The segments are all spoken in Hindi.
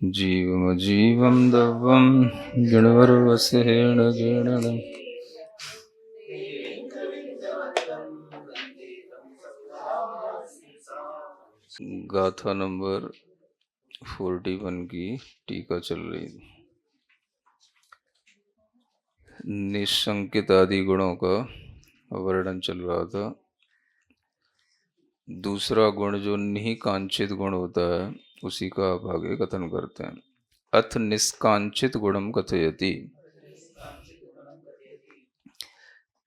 जीवमजीवं दवं गणवर्वसेण जीर्णम्। गाथा नंबर 41 की टीका चल रही। निशंकित आदि गुणों का वर्णन चल रहा था। दूसरा गुण जो निकांचित गुण होता है उसी का आप आगे कथन करते हैं। अथ निष्कांचित गुणम कथयति।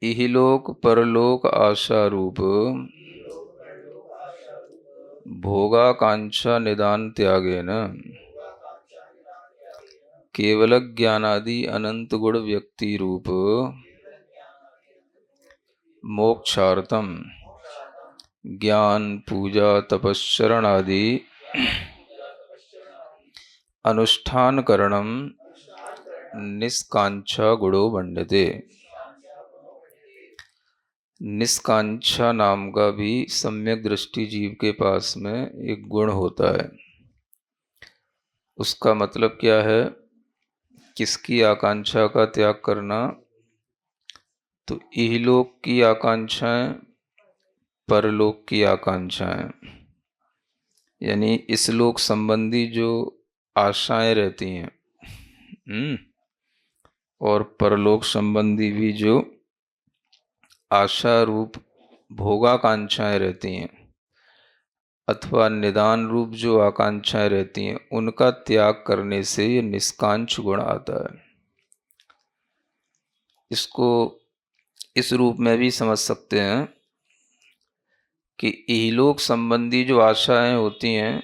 इहलोक परलोक आशा रूप भोगाकांक्षा निदान त्यागेन केवल ज्ञानादि अनंत गुण व्यक्ति रूप मोक्षार्थम ज्ञान पूजा तपश्चरण आदि अनुष्ठान करणम निष्कांक्षा गुणो बंधते। निष्कांक्षा नाम का भी सम्यक दृष्टि जीव के पास में एक गुण होता है। उसका मतलब क्या है? किसकी आकांक्षा का त्याग करना? तो इहलोक की आकांक्षाएं, परलोक की आकांक्षाएं, यानी इस लोक संबंधी जो आशाएं रहती हैं और परलोक संबंधी भी जो आशा रूप भोगाकांक्षाएं रहती हैं अथवा निदान रूप जो आकांक्षाएं रहती हैं, उनका त्याग करने से ये निष्कांक्ष गुण आता है। इसको इस रूप में भी समझ सकते हैं कि इहलोक संबंधी जो आशाएं होती हैं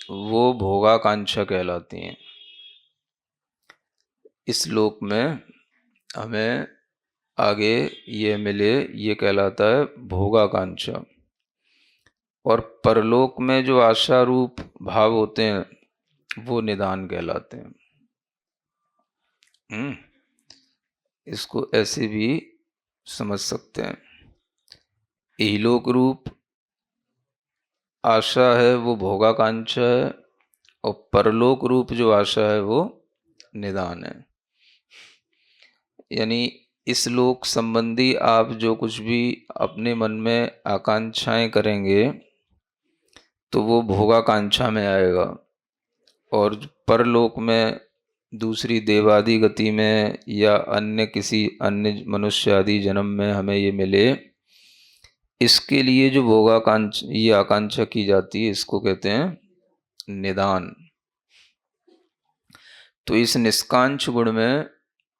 वो भोगाकांक्षा कहलाती हैं। इस लोक में हमें आगे ये मिले, ये कहलाता है भोगाकांक्षा। और परलोक में जो आशा रूप भाव होते हैं वो निदान कहलाते हैं। इसको ऐसे भी समझ सकते हैं। इहलोक रूप आशा है वो भोगाकांक्षा है और परलोक रूप जो आशा है वो निदान है। यानी इस लोक संबंधी आप जो कुछ भी अपने मन में आकांक्षाएं करेंगे तो वो भोगाकांक्षा में आएगा। और परलोक में दूसरी देवादि गति में या अन्य किसी अन्य मनुष्य आदि जन्म में हमें ये मिले, इसके लिए जो भोगाकांक्षा ये आकांक्षा की जाती है इसको कहते हैं निदान। तो इस निष्कांक्ष गुण में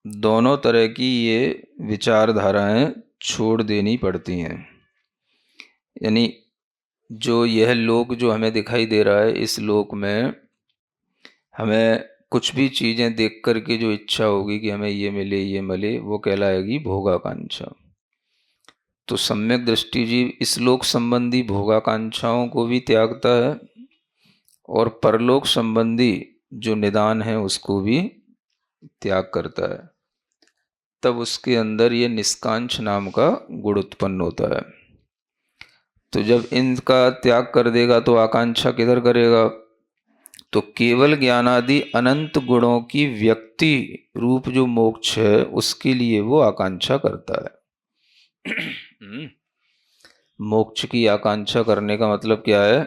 दोनों तरह की ये विचारधाराएं छोड़ देनी पड़ती हैं। यानी जो यह लोक जो हमें दिखाई दे रहा है, इस लोक में हमें कुछ भी चीज़ें देख कर के जो इच्छा होगी कि हमें ये मिले ये मिले, वो कहलाएगी भोगाकांक्षा। तो सम्यक दृष्टि जीव इस लोक संबंधी भोगाकांक्षाओं को भी त्यागता है और परलोक संबंधी जो निदान है उसको भी त्याग करता है। तब उसके अंदर ये निष्कांक्ष नाम का गुण उत्पन्न होता है। तो जब इनका त्याग कर देगा तो आकांक्षा किधर करेगा? तो केवल ज्ञानादि अनंत गुणों की व्यक्ति रूप जो मोक्ष है उसके लिए वो आकांक्षा करता है। मोक्ष की आकांक्षा करने का मतलब क्या है?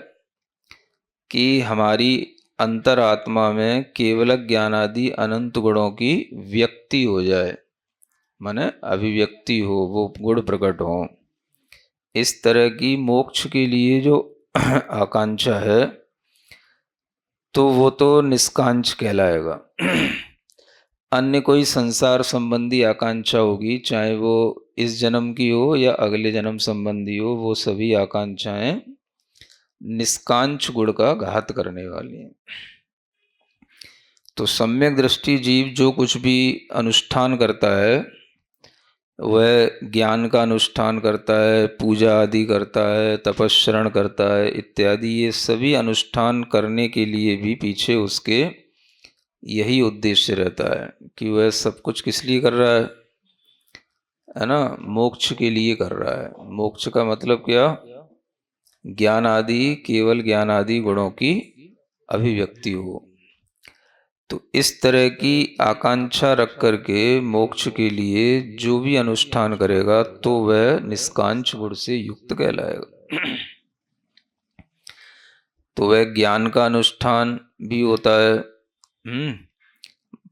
कि हमारी अंतरात्मा में केवल ज्ञानादि अनंत गुणों की व्यक्ति हो जाए, माने अभिव्यक्ति हो, वो गुण प्रकट हो। इस तरह की मोक्ष के लिए जो आकांक्षा है तो वो तो निष्कांक्ष कहलाएगा। अन्य कोई संसार संबंधी आकांक्षा होगी, चाहे वो इस जन्म की हो या अगले जन्म संबंधी हो, वो सभी आकांक्षाएं निष्कांक्ष गुण का घात करने वाली हैं। तो सम्यक दृष्टि जीव जो कुछ भी अनुष्ठान करता है, वह ज्ञान का अनुष्ठान करता है, पूजा आदि करता है, तपस्चरण करता है इत्यादि, ये सभी अनुष्ठान करने के लिए भी पीछे उसके यही उद्देश्य रहता है कि वह सब कुछ किस लिए कर रहा है ना? मोक्ष के लिए कर रहा है। मोक्ष का मतलब क्या? ज्ञान आदि, केवल ज्ञान आदि गुणों की अभिव्यक्ति हो। तो इस तरह की आकांक्षा रख करके मोक्ष के लिए जो भी अनुष्ठान करेगा तो वह निष्कांच गुण से युक्त कहलाएगा। तो वह ज्ञान का अनुष्ठान भी होता है,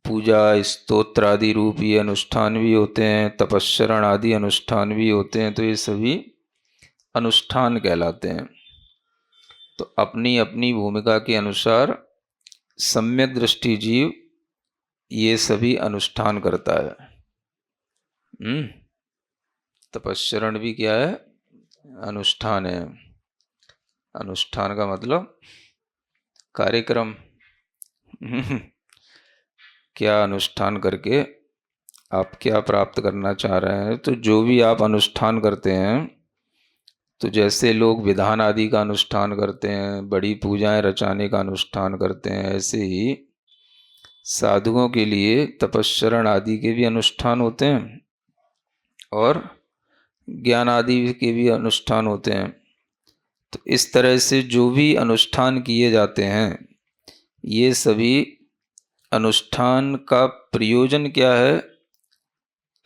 पूजा स्तोत्र आदि रूप ये अनुष्ठान भी होते हैं, तपस्चरण आदि अनुष्ठान भी होते हैं, तो ये सभी अनुष्ठान कहलाते हैं। तो अपनी अपनी भूमिका के अनुसार सम्यक दृष्टि जीव ये सभी अनुष्ठान करता है। तपस्चरण भी क्या है? अनुष्ठान है। अनुष्ठान का मतलब कार्यक्रम। क्या अनुष्ठान करके आप क्या प्राप्त करना चाह रहे हैं। तो जो भी आप अनुष्ठान करते हैं, तो जैसे लोग विधान आदि का अनुष्ठान करते हैं, बड़ी पूजाएं रचाने का अनुष्ठान करते हैं, ऐसे ही साधुओं के लिए तपस्चरण आदि के भी अनुष्ठान होते हैं और ज्ञान आदि के भी अनुष्ठान होते हैं। तो इस तरह से जो भी अनुष्ठान किए जाते हैं, ये सभी अनुष्ठान का प्रयोजन क्या है?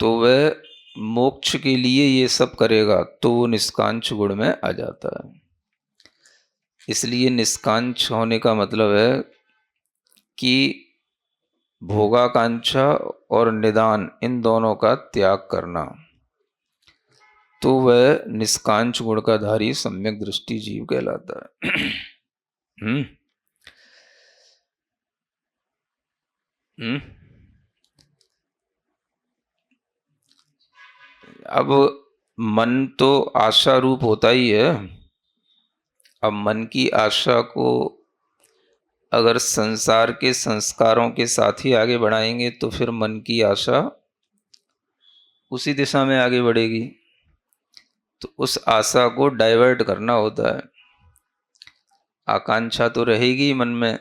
तो वह मोक्ष के लिए ये सब करेगा तो वो निष्कांच गुण में आ जाता है। इसलिए निष्कांच होने का मतलब है कि भोगाकांक्षा और निदान इन दोनों का त्याग करना, तो वह निष्कांच गुण का धारी सम्यक दृष्टि जीव कहलाता है। अब मन तो आशा रूप होता ही है। अब मन की आशा को अगर संसार के संस्कारों के साथ ही आगे बढ़ाएंगे तो फिर मन की आशा उसी दिशा में आगे बढ़ेगी। तो उस आशा को डाइवर्ट करना होता है। आकांक्षा तो रहेगी मन में,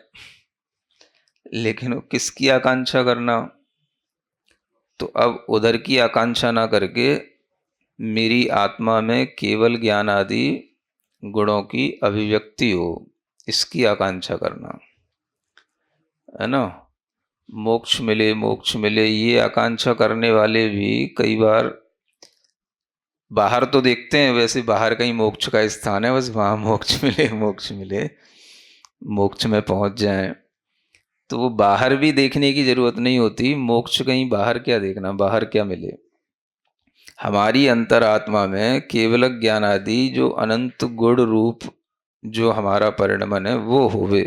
लेकिन किसकी आकांक्षा करना? तो अब उधर की आकांक्षा ना करके मेरी आत्मा में केवल ज्ञान आदि गुणों की अभिव्यक्ति हो, इसकी आकांक्षा करना है ना। मोक्ष मिले मोक्ष मिले ये आकांक्षा करने वाले भी कई बार बाहर तो देखते हैं, वैसे बाहर कहीं मोक्ष का स्थान है, बस वहाँ मोक्ष मिले मोक्ष मिले, मोक्ष में पहुंच जाएं। तो वो बाहर भी देखने की जरूरत नहीं होती। मोक्ष कहीं बाहर क्या देखना, बाहर क्या मिले। हमारी अंतरात्मा में केवल ज्ञान आदि जो अनंत गुण रूप जो हमारा परिणमन है वो होवे,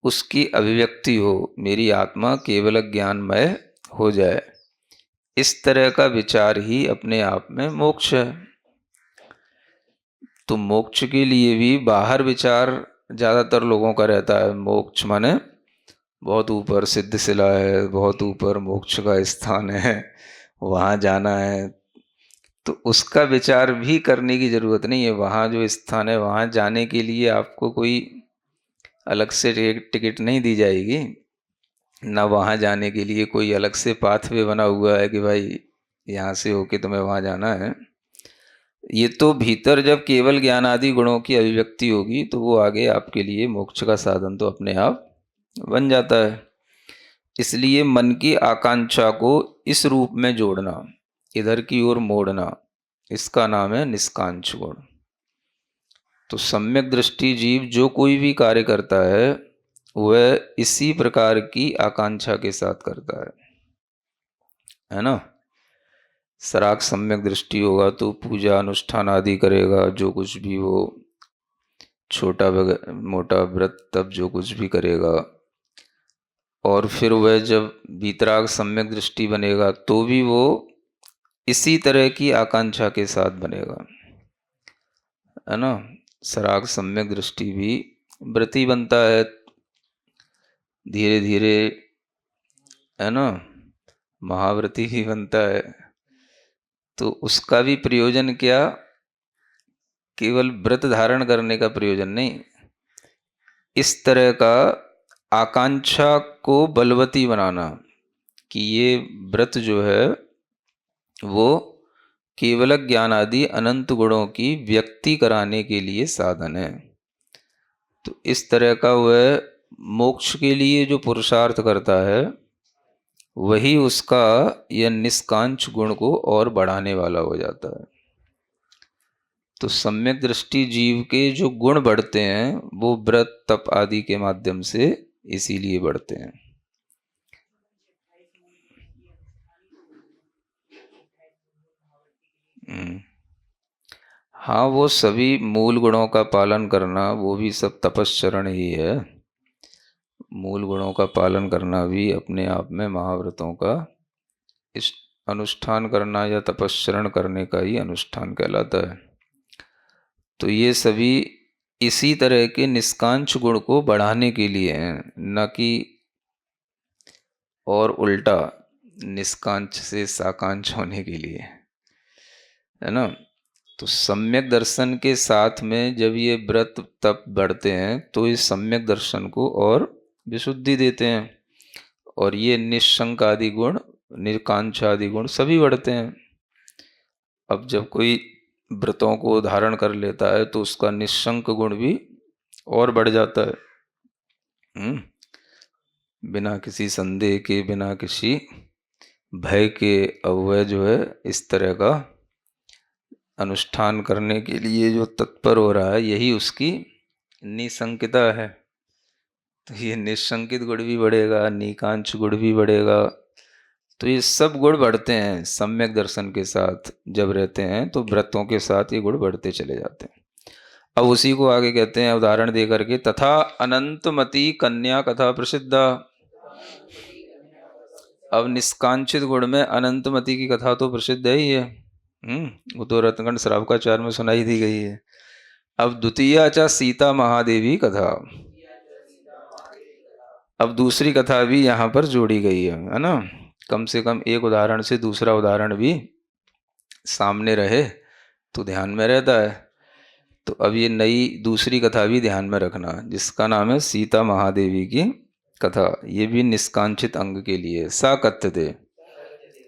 उसकी अभिव्यक्ति हो, मेरी आत्मा केवल ज्ञानमय हो जाए, इस तरह का विचार ही अपने आप में मोक्ष है। तो मोक्ष के लिए भी बाहर विचार ज़्यादातर लोगों का रहता है। मोक्ष माने बहुत ऊपर सिद्ध शिला है, बहुत ऊपर मोक्ष का स्थान है, वहाँ जाना है। तो उसका विचार भी करने की ज़रूरत नहीं है। वहाँ जो स्थान है वहाँ जाने के लिए आपको कोई अलग से टिकट नहीं दी जाएगी ना, वहाँ जाने के लिए कोई अलग से पाथवे बना हुआ है कि भाई यहाँ से होके तुम्हें वहाँ जाना है। ये तो भीतर जब केवल ज्ञान आदि गुणों की अभिव्यक्ति होगी तो वो आगे आपके लिए मोक्ष का साधन तो अपने आप बन जाता है। इसलिए मन की आकांक्षा को इस रूप में जोड़ना, इधर की ओर मोड़ना, इसका नाम है निष्कांच गुण। तो सम्यक दृष्टि जीव जो कोई भी कार्य करता है वह इसी प्रकार की आकांक्षा के साथ करता है ना। सराग सम्यक दृष्टि होगा तो पूजा अनुष्ठान आदि करेगा, जो कुछ भी वो छोटा मोटा व्रत तब जो कुछ भी करेगा। और फिर वह जब वीतराग सम्यक दृष्टि बनेगा तो भी वो इसी तरह की आकांक्षा के साथ बनेगा, है ना। सराग सम्यक दृष्टि भी व्रती बनता है धीरे धीरे, है ना, महाव्रती ही बनता है। तो उसका भी प्रयोजन क्या, केवल व्रत धारण करने का प्रयोजन नहीं, इस तरह का आकांक्षा को बलवती बनाना कि ये व्रत जो है वो केवल ज्ञान आदि अनंत गुणों की व्यक्ति कराने के लिए साधन है। तो इस तरह का वह मोक्ष के लिए जो पुरुषार्थ करता है वही उसका यह निष्कांच गुण को और बढ़ाने वाला हो जाता है। तो सम्यक दृष्टि जीव के जो गुण बढ़ते हैं वो व्रत तप आदि के माध्यम से इसीलिए बढ़ते हैं। हाँ, वो सभी मूल गुणों का पालन करना वो भी सब तपश्चरण ही है। मूल गुणों का पालन करना भी अपने आप में महाव्रतों का इस अनुष्ठान करना या तपश्चरण करने का ही अनुष्ठान कहलाता है। तो ये सभी इसी तरह के निष्कांच गुण को बढ़ाने के लिए हैं, न कि और उल्टा निष्कांच से साकांच होने के लिए, है ना। तो सम्यक दर्शन के साथ में जब ये व्रत तप बढ़ते हैं तो इस सम्यक दर्शन को और विशुद्धि देते हैं, और ये निशंक आदि गुण, निकांक्ष आदि गुण सभी बढ़ते हैं। अब जब कोई व्रतों को धारण कर लेता है तो उसका निशंक गुण भी और बढ़ जाता है। बिना किसी संदेह के, बिना किसी भय के, अब वह जो है इस तरह का अनुष्ठान करने के लिए जो तत्पर हो रहा है, यही उसकी निसंकिता है। तो ये निशंकित गुण भी बढ़ेगा, निकांक्ष गुण भी बढ़ेगा। तो ये सब गुण बढ़ते हैं सम्यक दर्शन के साथ जब रहते हैं, तो व्रतों के साथ ये गुण बढ़ते चले जाते हैं। अब उसी को आगे कहते हैं उदाहरण दे करके, तथा अनंतमती कन्या कथा प्रसिद्धा। अब निष्कांक्षित गुण में अनंतमती की कथा तो प्रसिद्ध है ही है। वो तो रत्नखंड श्रावकाचार्य में सुनाई दी गई है। अब द्वितीया च सीता महादेवी कथा, अब दूसरी कथा भी यहाँ पर जोड़ी गई है ना। कम से कम एक उदाहरण से दूसरा उदाहरण भी सामने रहे तो ध्यान में रहता है। तो अब ये नई दूसरी कथा भी ध्यान में रखना, जिसका नाम है सीता महादेवी की कथा। ये भी निष्कांक्षित अंग के लिए सा कथ्यते।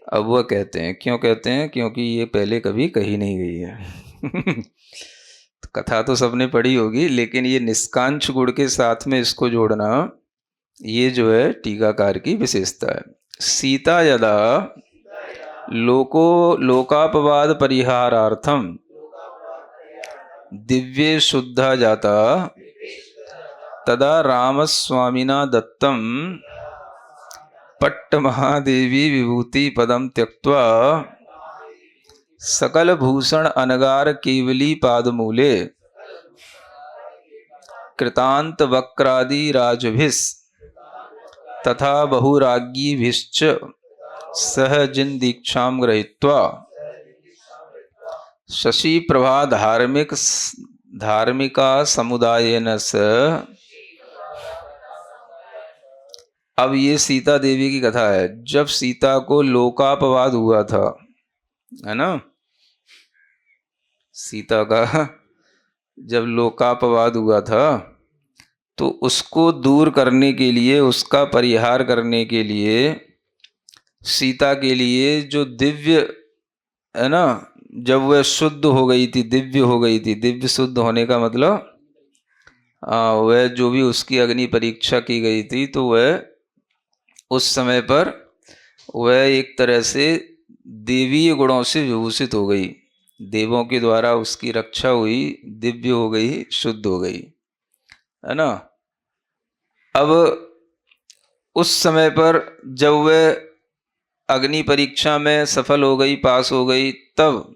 अब वह कहते हैं, क्यों कहते हैं? क्योंकि ये पहले कभी कही नहीं गई है। तो कथा तो सबने पढ़ी होगी, लेकिन ये निष्कांक्ष गुण के साथ में इसको जोड़ना, ये जो है टीकाकार की विशेषता है। सीता यदा लोकापवाद परिहारार्थम दिव्ये शुद्धा जाता तदा रामस्वामिना दत्तम पट्ट महादेवी विभूति पदम त्यक्त्वा सकल भूषण अनगार केवली पादमूले कृतांत वक्रादि राजभिस् तथा बहुराज्ञीभिश्च सह जिन दीक्षां गृहीत्वा शशि प्रभा धार्मिका समुदायेन स। अब ये सीता देवी की कथा है। जब सीता को लोकापवाद हुआ था, है ना, सीता का जब लोकापवाद हुआ था, तो उसको दूर करने के लिए, उसका परिहार करने के लिए, सीता के लिए जो दिव्य, है ना, जब वह शुद्ध हो गई थी, दिव्य हो गई थी। दिव्य शुद्ध होने का मतलब वह जो भी उसकी अग्नि परीक्षा की गई थी, तो वह उस समय पर वह एक तरह से देवीय गुणों से विभूषित हो गई। देवों के द्वारा उसकी रक्षा हुई, दिव्य हो गई, शुद्ध हो गई, है ना। अब उस समय पर जब वह अग्नि परीक्षा में सफल हो गई, पास हो गई, तब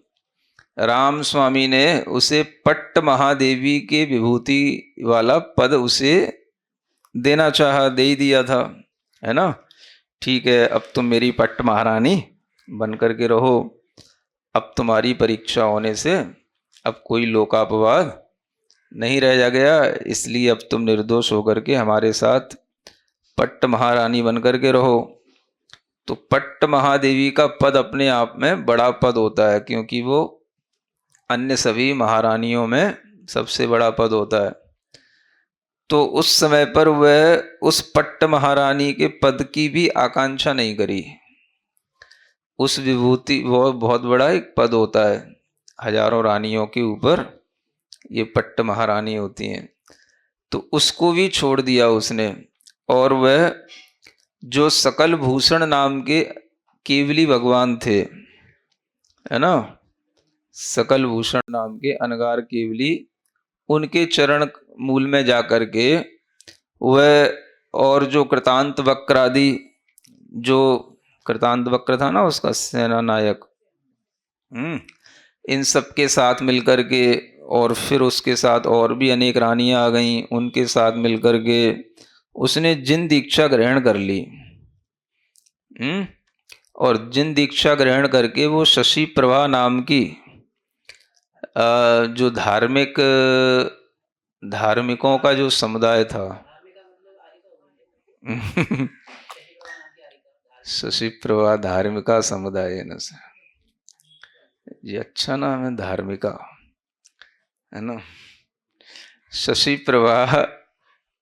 राम स्वामी ने उसे पट्ट महादेवी के विभूति वाला पद उसे देना चाहा, दे ही दिया था, है ना। ठीक है, अब तुम मेरी पट्ट महारानी बन करके रहो। अब तुम्हारी परीक्षा होने से अब कोई लोकापवाद नहीं रह जा गया, इसलिए अब तुम निर्दोष होकर के हमारे साथ पट्ट महारानी बन करके रहो। तो पट्ट महादेवी का पद अपने आप में बड़ा पद होता है, क्योंकि वो अन्य सभी महारानियों में सबसे बड़ा पद होता है। तो उस समय पर वह उस पट्ट महारानी के पद की भी आकांक्षा नहीं करी। उस विभूति, वो बहुत बड़ा एक पद होता है, हजारों रानियों के ऊपर ये पट्ट महारानी होती हैं। तो उसको भी छोड़ दिया उसने, और वह जो सकल भूषण नाम के केवली भगवान थे, है ना, सकल भूषण नाम के अनगार केवली, उनके चरण मूल में जाकर के वह, और जो कृतांत वक्र आदि, जो कृतांत वक्र था ना उसका सेना नायक, इन सब के साथ मिलकर के, और फिर उसके साथ और भी अनेक रानियां आ गईं, उनके साथ मिलकर के उसने जिन दीक्षा ग्रहण कर ली। और जिन दीक्षा ग्रहण करके वो शशि प्रभा नाम की जो धार्मिकों का जो समुदाय था शशि प्रभा धार्मिका समुदाय है ना, ये अच्छा नाम है, धार्मिका, है ना। शशि प्रभा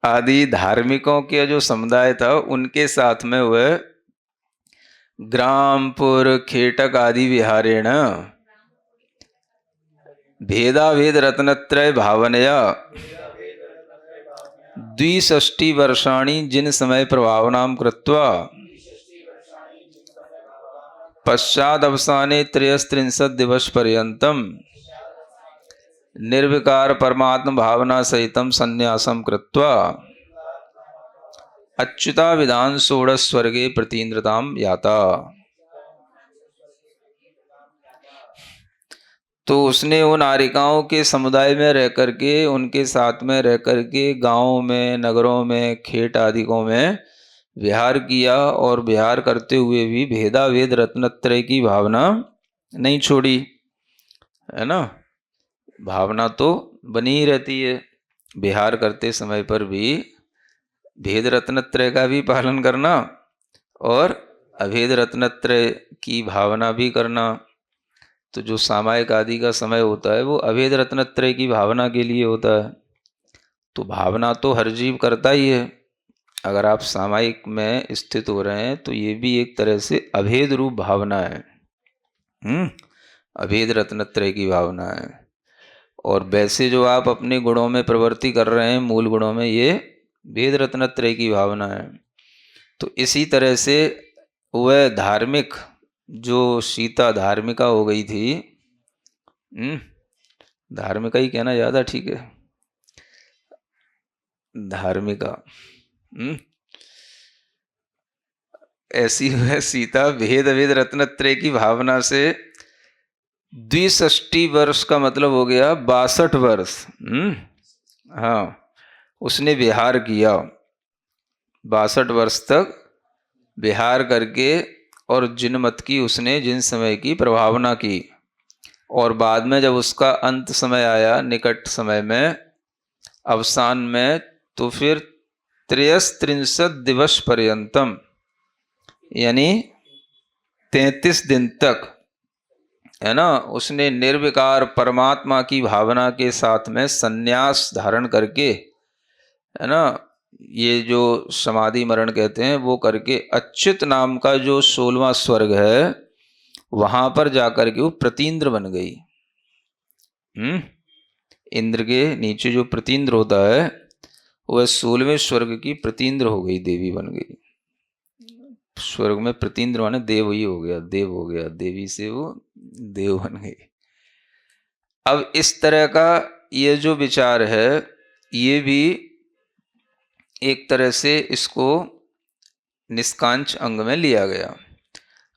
आदि धार्मिकों के जो समुदाय था, उनके साथ में वह ग्रामपुर खेटक आदि विहारेण भेदाभेद रत्नत्रय भावनया 62 वर्षाणि जिन समय प्रभावनाम कृत्वा पश्चाद अवसाने 33 दिवस पर्यंतम निर्विकार परमात्म भावना सहितम संन्यासम कृत्वा अच्युता विधान षोडश स्वर्गे प्रतीन्द्रताम याता। तो उसने उन आरिकाओं के समुदाय में रह करके, उनके साथ में रह करके गाँवों में, नगरों में, खेत आदिकों में विहार किया, और विहार करते हुए भी भेदाभेद रत्नत्रय की भावना नहीं छोड़ी, है ना। भावना तो बनी ही रहती है, विहार करते समय पर भी भेद रत्नत्रय का भी पालन करना और अभेद रत्नत्रय की भावना भी करना। तो जो सामायिक आदि का समय होता है वो अभेद रत्नत्रय की भावना के लिए होता है। तो भावना तो हर जीव करता ही है। अगर आप सामायिक में स्थित हो रहे हैं तो ये भी एक तरह से अभेद रूप भावना है, अभेद रत्नत्रय की भावना है। और वैसे जो आप अपने गुणों में प्रवृत्ति कर रहे हैं, मूल गुणों में, ये भेद रत्नत्रय की भावना है। तो इसी तरह से वह धार्मिक, जो सीता धार्मिका हो गई थी, धार्मिका ही कहना ज़्यादा ठीक है, धार्मिका, ऐसी वह सीता भेद अभेद रत्नत्रय की भावना से 62 वर्ष का मतलब हो गया 62 वर्ष, हाँ, उसने विहार किया। 62 वर्ष तक विहार करके, और जिन मत की उसने जिन समय की प्रभावना की, और बाद में जब उसका अंत समय आया, निकट समय में, अवसान में, तो फिर 33 दिवस पर्यंतम, यानी 33 दिन तक, है ना, उसने निर्विकार परमात्मा की भावना के साथ में संन्यास धारण करके, है ना, ये जो समाधि मरण कहते हैं वो करके, अच्युत नाम का जो 16वां स्वर्ग है वहां पर जाकर के वो प्रतीन्द्र बन गई। इंद्र के नीचे जो प्रतीन्द्र होता है वह 16वें स्वर्ग की प्रतीन्द्र हो गई, देवी बन गई। स्वर्ग में प्रतीन्द्र माने देव ही हो गया, देव हो गया, देवी से वो देव बन गई। अब इस तरह का ये जो विचार है, ये भी एक तरह से इसको निष्कांच अंग में लिया गया।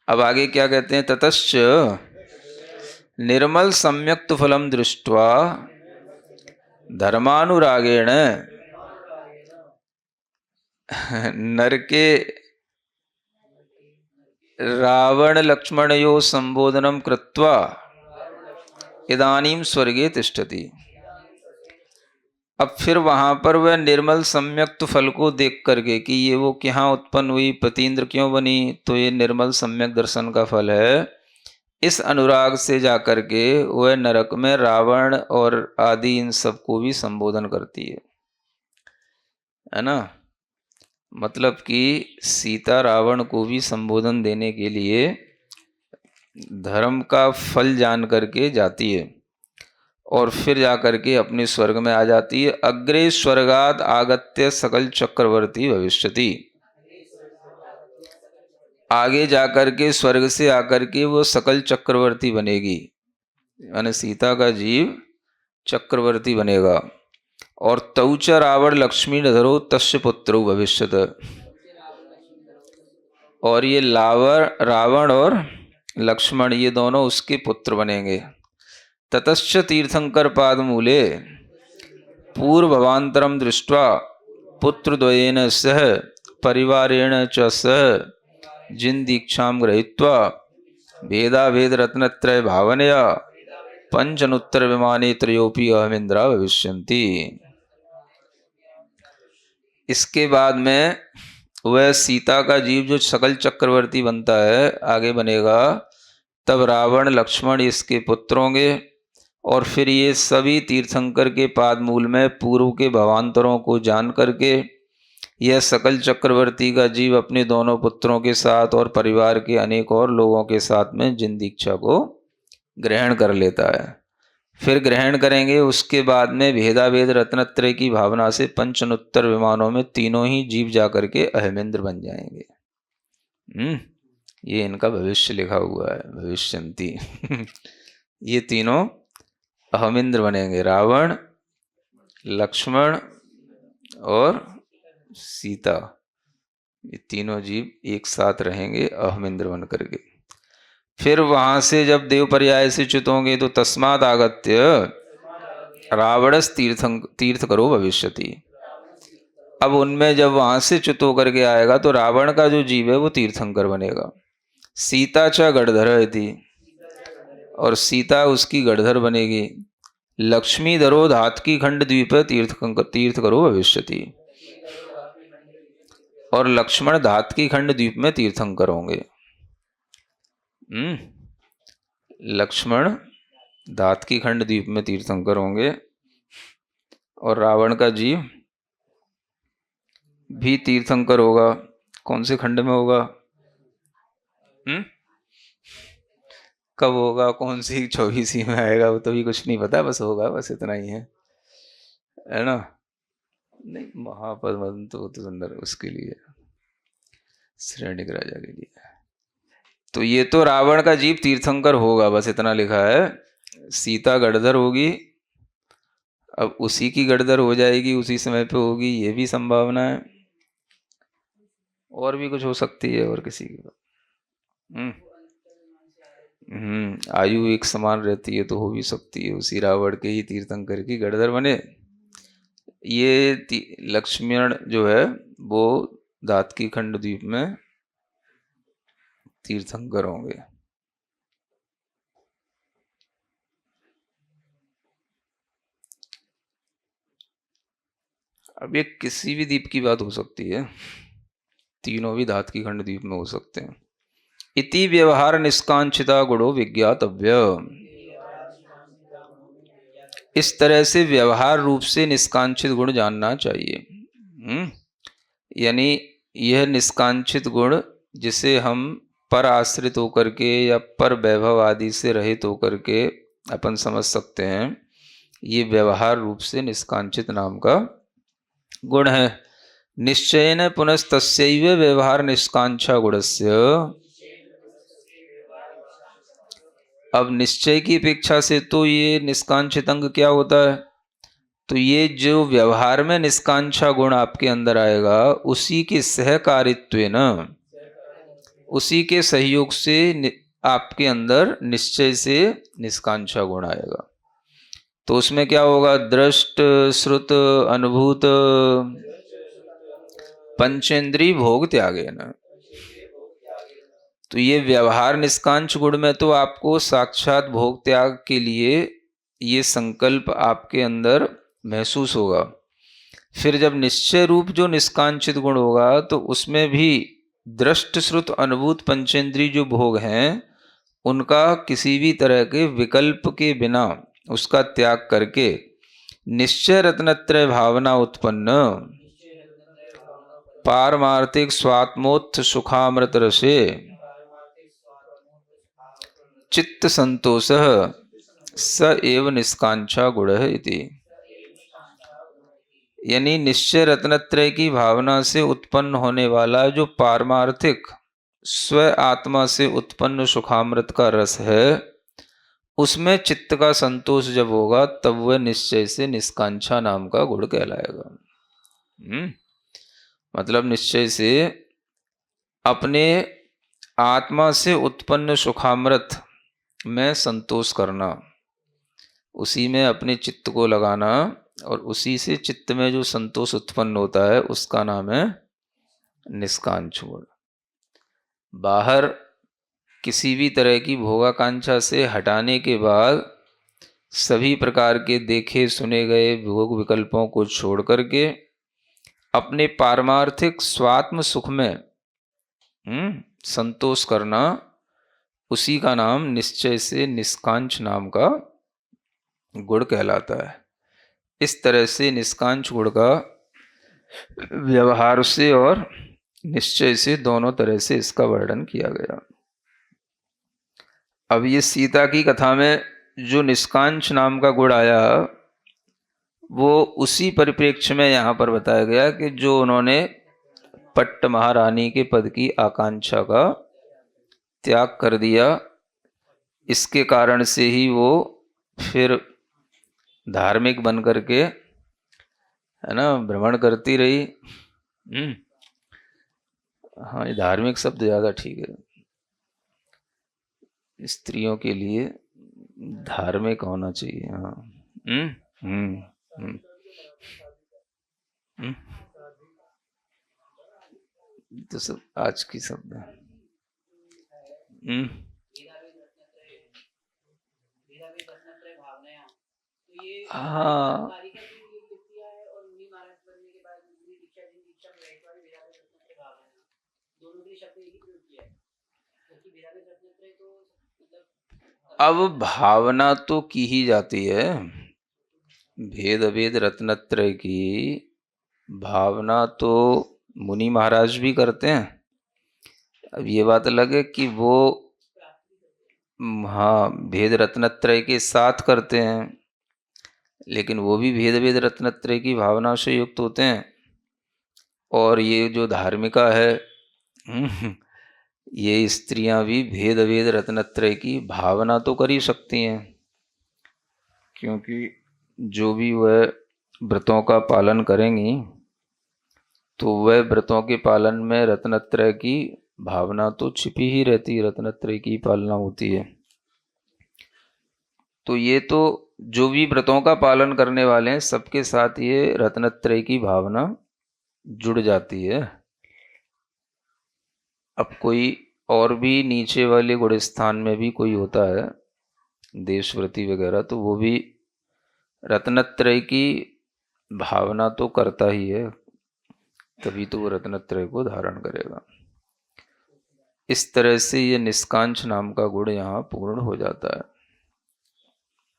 अब आगे क्या कहते हैं, ततश्च निर्मल सम्यक्त फलम दृष्ट्वा धर्मानुरागेण नरके रावण लक्ष्मणयो संबोधनम कृत्वा इदानीम स्वर्गे तिष्ठति। अब फिर वहां पर वह निर्मल सम्यक्त फल को देख करके कि ये वो कहाँ उत्पन्न हुई, प्रतीन्द्र क्यों बनी, तो ये निर्मल सम्यक दर्शन का फल है। इस अनुराग से जाकर के वह नरक में रावण और आदि इन सबको भी संबोधन करती है ना। मतलब कि सीता रावण को भी संबोधन देने के लिए धर्म का फल जान करके जाती है, और फिर जाकर के अपने स्वर्ग में आ जाती है। अग्रे स्वर्गाद आगत्य सकल चक्रवर्ती भविष्यति, आगे जाकर के स्वर्ग से आकर के वो सकल चक्रवर्ती बनेगी, यानी सीता का जीव चक्रवर्ती बनेगा। और तौच रावण लक्ष्मी धरो तस्य पुत्रो भविष्यत, और ये रावण और लक्ष्मण ये दोनों उसके पुत्र बनेंगे। ततश्च तीर्थंकर पादमूले पूर्व भवांतरम दृष्ट्वा पुत्रद्वयेन सह परिवारेण च सह जिन दीक्षां गृहीत्वा भेदाभेद रत्नत्रय भावनया पंचनुत्तर विमाने त्रयोपि अहमिंद्रा भविष्यन्ति। इसके बाद में वह सीता का जीव जो सकल चक्रवर्ती बनता है आगे बनेगा, तब रावण लक्ष्मण इसके पुत्र होंगे। और फिर ये सभी तीर्थंकर के पाद मूल में पूर्व के भवांतरों को जान करके यह सकल चक्रवर्ती का जीव अपने दोनों पुत्रों के साथ और परिवार के अनेक और लोगों के साथ में जिन दीक्षा को ग्रहण कर लेता है। फिर ग्रहण करेंगे, उसके बाद में भेदाभेद रत्नत्रय की भावना से पंचनुत्तर विमानों में तीनों ही जीव जाकर के अहमेंद्र बन जाएंगे। ये इनका भविष्य लिखा हुआ है, भविष्यंती। ये तीनों अहमिंद्र बनेंगे, रावण, लक्ष्मण और सीता, ये तीनों जीव एक साथ रहेंगे अहमिंद्र बन करके। फिर वहां से जब देव पर्याय से च्युत होंगे तो तस्माद आगत्य रावणस तीर्थ करो भविष्यति। अब उनमें जब वहां से च्युत होकर के आएगा तो रावण का जो जीव है वो तीर्थंकर बनेगा। सीता च गढ़धर थी, और सीता उसकी गढ़धर बनेगी। लक्ष्मी धरो धातकी खंड द्वीप तीर्थ करो भविष्यति, और लक्ष्मण धातकी खंड द्वीप में तीर्थंकर होंगे। लक्ष्मण धातकी खंड द्वीप में तीर्थंकर होंगे, और रावण का जीव भी तीर्थंकर होगा। कौन से खंड में होगा? कब होगा, कौन सी 24वीं में आएगा, वो तो भी कुछ नहीं पता, बस होगा, बस इतना ही है ना। नहीं, महापद्म तो सुंदर उसके लिए, श्रेणिक राजा के लिए। तो ये तो रावण का जीव तीर्थंकर होगा, बस इतना लिखा है। सीता गढ़धर होगी, अब उसी की गढ़धर हो जाएगी, उसी समय पे होगी, ये भी संभावना है। और भी कुछ हो सकती है, और किसी की आयु एक समान रहती है तो हो भी सकती है उसी रावण के ही तीर्थंकर की गढ़धर बने। ये लक्ष्मण जो है वो धातकी खंड द्वीप में तीर्थंकर होंगे। अब ये किसी भी द्वीप की बात हो सकती है, तीनों भी धातकी खंड द्वीप में हो सकते हैं। इति व्यवहार निष्कांक्षिता गुणो विज्ञातव्य, इस तरह से व्यवहार रूप से निष्कांक्षित गुण जानना चाहिए। यानी यह निष्कांक्षित गुण जिसे हम पर आश्रित होकर के या पर वैभव आदि से रहित होकर के अपन समझ सकते हैं, ये व्यवहार रूप से निष्कांक्षित नाम का गुण है। निश्चयेन पुनस्तस्यैव व्यवहार निष्कांक्षा गुणस्य, अब निश्चय की अपेक्षा से तो ये निष्कांक्षित अंग क्या होता है, तो ये जो व्यवहार में निष्कांक्षा गुण आपके अंदर आएगा उसी के सहकारित्वेन, उसी के सहयोग से आपके अंदर निश्चय से निष्कांक्षा गुण आएगा। तो उसमें क्या होगा? दृष्ट श्रुत अनुभूत पंचेंद्रिय भोग त्यागे न। तो ये व्यवहार निष्कांक्ष गुण में तो आपको साक्षात भोग त्याग के लिए ये संकल्प आपके अंदर महसूस होगा। फिर जब निश्चय रूप जो निष्कांक्षित गुण होगा तो उसमें भी दृष्ट श्रुत अनुभूत पंचेंद्रिय जो भोग हैं उनका किसी भी तरह के विकल्प के बिना उसका त्याग करके निश्चय रत्नत्रय भावना उत्पन्न पारमार्थिक स्वात्मोत्थ सुखामृत रसे चित्त संतोष स एव निष्कांक्षा गुण है इति। यानी निश्चय रत्नत्रय की भावना से उत्पन्न होने वाला जो पारमार्थिक स्व आत्मा से उत्पन्न सुखामृत का रस है, उसमें चित्त का संतोष जब होगा तब वह निश्चय से निष्कांक्षा नाम का गुण कहलाएगा। मतलब निश्चय से अपने आत्मा से उत्पन्न सुखामृत में संतोष करना, उसी में अपने चित्त को लगाना और उसी से चित्त में जो संतोष उत्पन्न होता है उसका नाम है निष्कांक्ष गुण। बाहर किसी भी तरह की भोगाकांक्षा से हटाने के बाद सभी प्रकार के देखे सुने गए भोग विकल्पों को छोड़ करके अपने पारमार्थिक स्वात्म सुख में संतोष करना, उसी का नाम निश्चय से निष्कांक्ष नाम का गुण कहलाता है। इस तरह से निष्कांक्ष गुण का व्यवहार से और निश्चय से दोनों तरह से इसका वर्णन किया गया। अब ये सीता की कथा में जो निष्कांक्ष नाम का गुण आया वो उसी परिप्रेक्ष्य में यहाँ पर बताया गया कि जो उन्होंने पट्ट महारानी के पद की आकांक्षा का त्याग कर दिया, इसके कारण से ही वो फिर धार्मिक बन करके है ना भ्रमण करती रही। हाँ, ये धार्मिक शब्द ज़्यादा ठीक है, स्त्रियों के लिए धार्मिक होना चाहिए। हाँ। तो सब आज की शब्द है। हाँ, अब भावना तो की ही जाती है, भेद अभेद रत्नत्रय की भावना तो मुनि महाराज भी करते हैं। अब ये बात अलग है कि वो हाँ भेद रत्नत्रय के साथ करते हैं, लेकिन वो भी भेद भेद रत्नत्रय की भावना से युक्त होते हैं। और ये जो धार्मिका है ये स्त्रियां भी भेद भेद रत्नत्रय की भावना तो कर ही सकती हैं, क्योंकि जो भी वह व्रतों का पालन करेंगी तो वह व्रतों के पालन में रत्नत्रय की भावना तो छिपी ही रहती है, रत्नत्रय की पालना होती है। तो ये तो जो भी व्रतों का पालन करने वाले हैं सबके साथ ये रत्नत्रय की भावना जुड़ जाती है। अब कोई और भी नीचे वाले गुणस्थान में भी कोई होता है देशव्रती वगैरह, तो वो भी रत्नत्रय की भावना तो करता ही है, तभी तो वो रत्नत्रय को धारण करेगा। इस तरह से ये निष्कांक्ष नाम का गुण यहाँ पूर्ण हो जाता है।